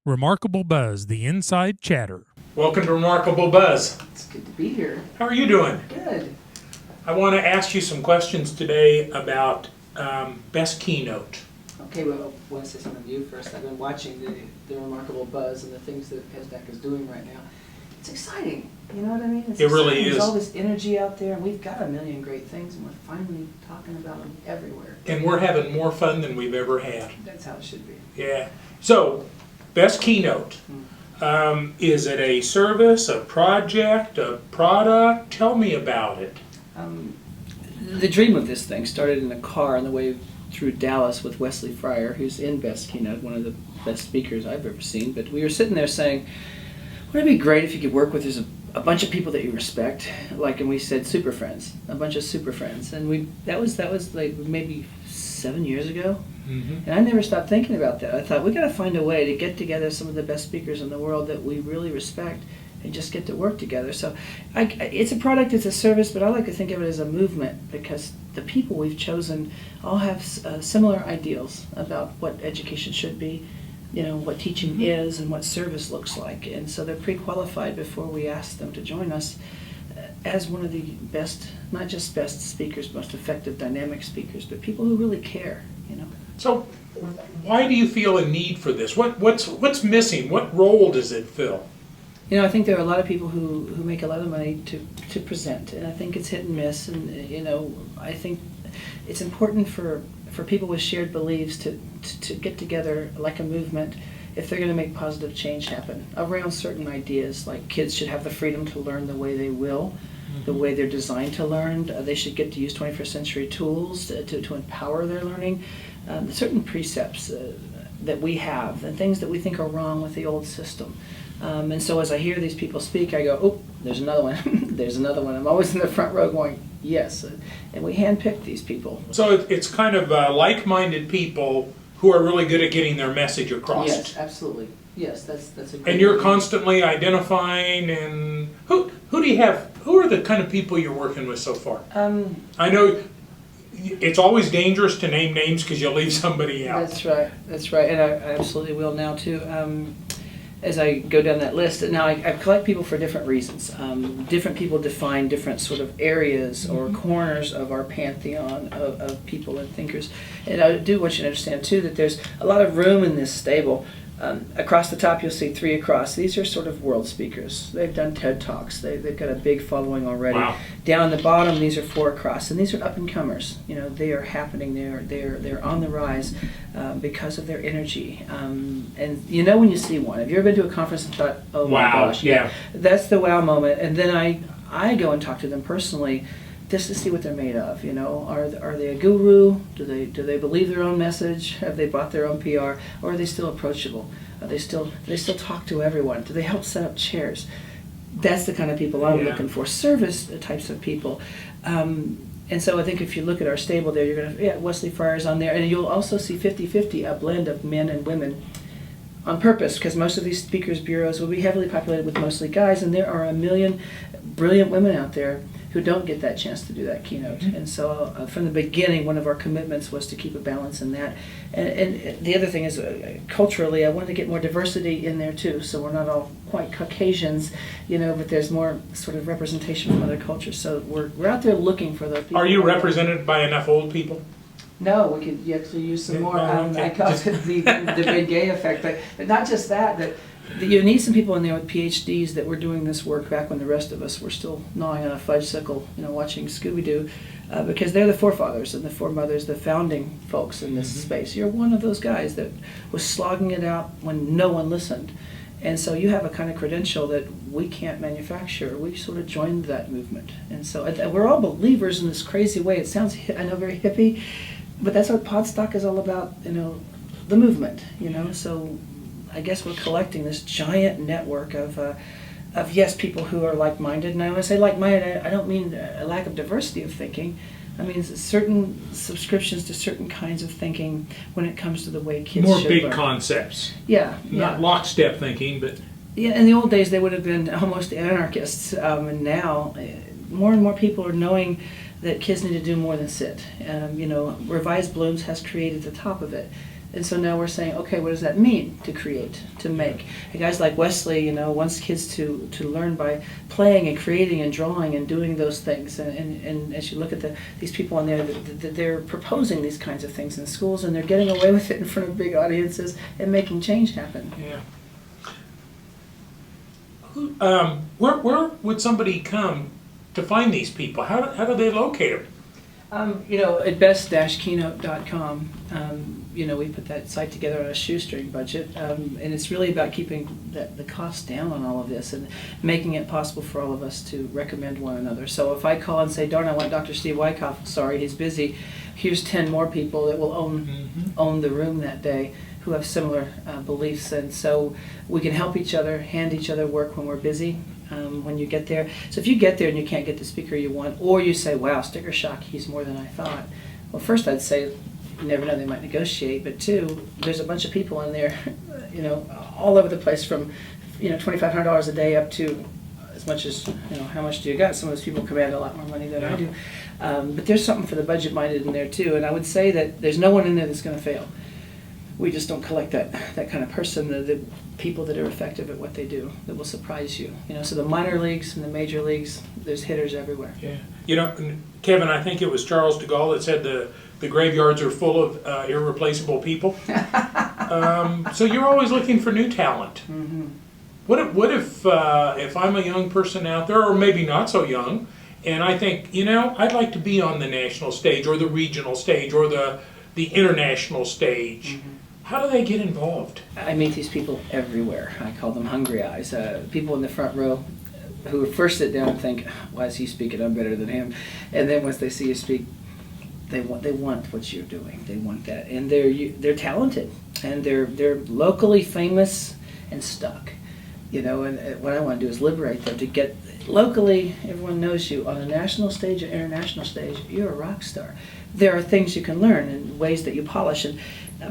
Remarkable Buzz, the Inside Chatter. Welcome to Remarkable Buzz. It's good to be here. How are you doing? Good. I want to ask you some questions today about Best-Keynote. Okay, well, I want to say something to you first. I've been watching the Remarkable Buzz and the things that Essdack is doing right now. It's exciting. You know what I mean? It's It really exciting. is. There's all this energy out there, and we've got a million great things, and we're finally talking about them everywhere. And we're having more fun than we've ever had. That's how it should be. Yeah. So, Best-Keynote. Is it a service, a project, a product? Tell me about it. The dream of this thing started in a car on the way through Dallas with Wesley Fryer, who's in Best-Keynote, one of the best speakers I've ever seen. But we were sitting there saying, wouldn't it be great if you could work with a bunch of people that you respect, and we said super friends, a bunch of super friends, and that was like maybe 7 years ago. And I never stopped thinking about that. I thought, we got to find a way to get together some of the best speakers in the world that we really respect and just get to work together. So it's a product, it's a service, but I like to think of it as a movement, because the people we've chosen all have similar ideals about what education should be, what teaching is and what service looks like. And so they're pre-qualified before we ask them to join us as one of the best, not just best speakers, most effective dynamic speakers, but people who really care, So, why do you feel a need for this? What's missing? What role does it fill? I think there are a lot of people who make a lot of money to present, and I think it's hit and miss, and I think it's important for people with shared beliefs to get together like a movement if they're going to make positive change happen around certain ideas, like kids should have the freedom to learn the way they will, the way they're designed to learn. They should get to use 21st century tools to empower their learning. Certain precepts that we have and things that we think are wrong with the old system. And so as I hear these people speak, I go, oh, there's another one. There's another one. I'm always in the front row going, yes. And we handpick these people. So it's kind of like-minded people who are really good at getting their message across. Yes, absolutely. Yes, that's a great And you're idea. constantly identifying, and who do you have? Who are the kind of people you're working with so far? I know it's always dangerous to name names because you'll leave somebody out. That's right, and I absolutely will now too. As I go down that list, now I collect people for different reasons. Different people define different sort of areas or corners of our pantheon of people and thinkers. And I do want you to understand too that there's a lot of room in this stable. Across the top you'll see 3 across. These are sort of world speakers. They've done TED Talks. They've got a big following already. Wow. Down the bottom these are 4 across, and these are up and comers. They are happening. They're on the rise because of their energy. And when you see one, have you ever been to a conference and thought, oh my Wow, gosh, yeah. that's the wow moment. And then I go and talk to them personally just to see what they're made of. Are they a guru? Do they believe their own message? Have they bought their own PR? Or are they still approachable? Do they still talk to everyone? Do they help set up chairs? That's the kind of people I'm looking for. Service types of people. And so I think if you look at our stable there, you're going to, Wesley Fryer's on there, and you'll also see 50-50, a blend of men and women on purpose, because most of these speakers bureaus will be heavily populated with mostly guys, and there are a million brilliant women out there who don't get that chance to do that keynote. And so from the beginning, one of our commitments was to keep a balance in that. And the other thing is, culturally, I wanted to get more diversity in there too, so we're not all quite Caucasians, but there's more sort of representation from other cultures. So we're out there looking for the people. Are you represented by enough old people? No, we could actually use some more. Okay. I call it the big gay effect, but not just that you need some people in there with PhDs that were doing this work back when the rest of us were still gnawing on a fudgesicle, watching Scooby-Doo, because they're the forefathers and the foremothers, the founding folks in this space. You're one of those guys that was slogging it out when no one listened. And so you have a kind of credential that we can't manufacture. We sort of joined that movement. And so we're all believers in this crazy way. It sounds, I know, very hippie, but that's what Podstock is all about, the movement, So I guess we're collecting this giant network of people who are like-minded. And I want to say like-minded, I don't mean a lack of diversity of thinking. I mean certain subscriptions to certain kinds of thinking when it comes to the way kids More should big learn. Concepts. Yeah. Not lockstep thinking, but... Yeah, in the old days they would have been almost anarchists, and now more and more people are knowing that kids need to do more than sit. Revised Blooms has created the top of it. And so now we're saying, okay, what does that mean to create, to make? And guys like Wesley, wants kids to learn by playing and creating and drawing and doing those things. And as you look at these people on there, they're proposing these kinds of things in schools, and they're getting away with it in front of big audiences and making change happen. Yeah. Where would somebody come to find these people? How do they locate them? At best-keynote.com, we put that site together on a shoestring budget, and it's really about keeping the cost down on all of this and making it possible for all of us to recommend one another. So if I call and say, darn, I want Dr. Steve Wycoff, sorry, he's busy, here's 10 more people that will own the room that day who have similar beliefs, and so we can help each other, hand each other work when we're busy. When you get there. So if you get there and you can't get the speaker you want, or you say, wow, sticker shock, he's more than I thought. Well, first I'd say, you never know, they might negotiate, but two, there's a bunch of people in there, all over the place from, $2,500 a day up to as much as, how much do you got? Some of those people command a lot more money than I do. But there's something for the budget-minded in there too, and I would say that there's no one in there that's going to fail. We just don't collect that kind of person, the people that are effective at what they do, that will surprise you. So the minor leagues and the major leagues, there's hitters everywhere. Yeah. Kevin, I think it was Charles de Gaulle that said the graveyards are full of irreplaceable people. So you're always looking for new talent. Mm-hmm. What if I'm a young person out there, or maybe not so young, and I think, I'd like to be on the national stage or the regional stage or the international stage. Mm-hmm. How do they get involved? I meet these people everywhere. I call them hungry eyes. People in the front row who first sit down and think, why is he speaking? I'm better than him. And then once they see you speak, they want what you're doing. They want that. And they're talented. And they're locally famous and stuck. And what I want to do is liberate them to get locally, everyone knows you. On a national stage or international stage, you're a rock star. There are things you can learn and ways that you polish. And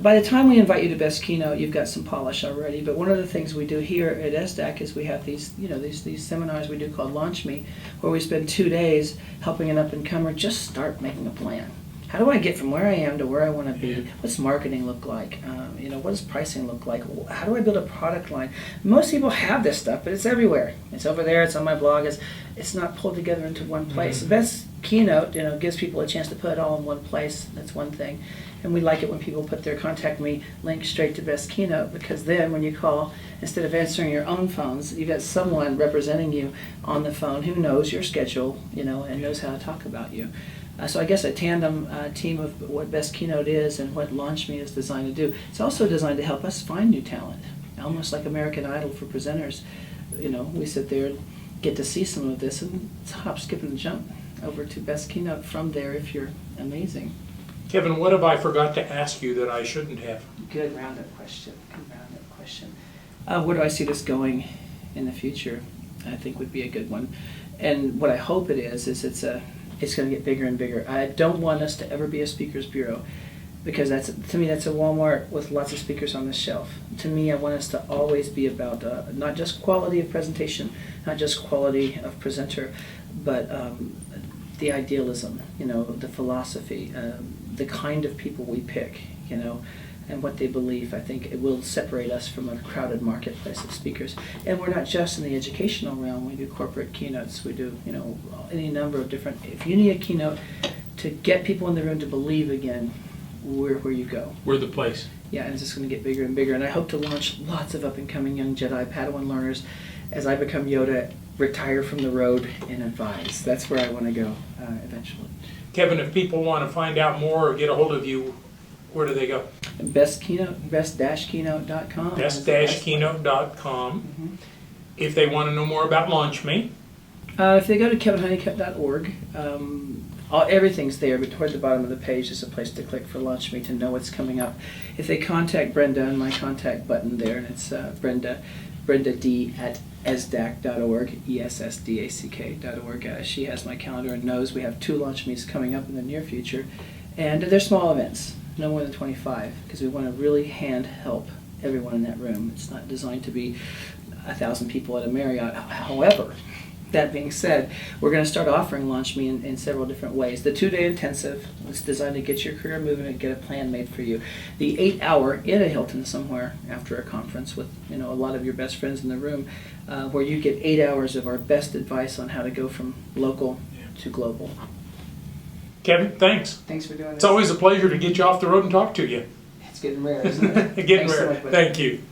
by the time we invite you to Best Keynote, you've got some polish already. But one of the things we do here at Essdack is we have these seminars we do called LauchMe, where we spend 2 days helping an up-and-comer just start making a plan. How do I get from where I am to where I want to be? What's marketing look like? What does pricing look like? How do I build a product line? Most people have this stuff, but it's everywhere. It's over there. It's on my blog. It's not pulled together into one place. The Best Keynote, gives people a chance to put it all in one place. That's one thing. And we like it when people put their contact me link straight to Best Keynote, because then when you call, instead of answering your own phones, you've got someone representing you on the phone who knows your schedule, and knows how to talk about you. So I guess a tandem team of what Best Keynote is and what LauchMe is designed to do. It's also designed to help us find new talent, almost like American Idol for presenters. We sit there and get to see some of this, and it's hop, skip, and jump over to Best Keynote from there if you're amazing. Kevin, what have I forgot to ask you that I shouldn't have? Good roundup question. Where do I see this going in the future? I think would be a good one. And what I hope it is it's going to get bigger and bigger. I don't want us to ever be a speakers bureau, because to me that's a Walmart with lots of speakers on the shelf. To me, I want us to always be about not just quality of presentation, not just quality of presenter, but the idealism, the philosophy, the kind of people we pick, and what they believe. I think it will separate us from a crowded marketplace of speakers. And we're not just in the educational realm. We do corporate keynotes. We do, any number of different. If you need a keynote to get people in the room to believe again, we're where you go. We're the place. Yeah, and it's just going to get bigger and bigger. And I hope to launch lots of up-and-coming young Jedi Padawan learners as I become Yoda, retire from the road, and advise. That's where I want to go eventually. Kevin, if people want to find out more or get a hold of you, where do they go? Best-Keynote, best-keynote.com. Best-keynote.com. Mm-hmm. If they want to know more about LauchMe. If they go to kevinhoneycutt.org, everything's there, but toward the bottom of the page is a place to click for LauchMe to know what's coming up. If they contact Brenda, and my contact button there, and it's Brenda D at Essdack.org, ESSDACK.org. She has my calendar and knows we have 2 LauchMes coming up in the near future. And they're small events, no more than 25, because we want to really hand help everyone in that room. It's not designed to be 1,000 people at a Marriott. However, that being said, we're going to start offering LauchMe in several different ways. The 2-day intensive is designed to get your career moving and get a plan made for you. The 8-hour in a Hilton somewhere after a conference with a lot of your best friends in the room, where you get 8 hours of our best advice on how to go from local to global. Kevin, thanks. Thanks for doing this. It's always a pleasure to get you off the road and talk to you. It's getting rare, isn't it? Getting Thanks so rare. much, buddy. Thank you.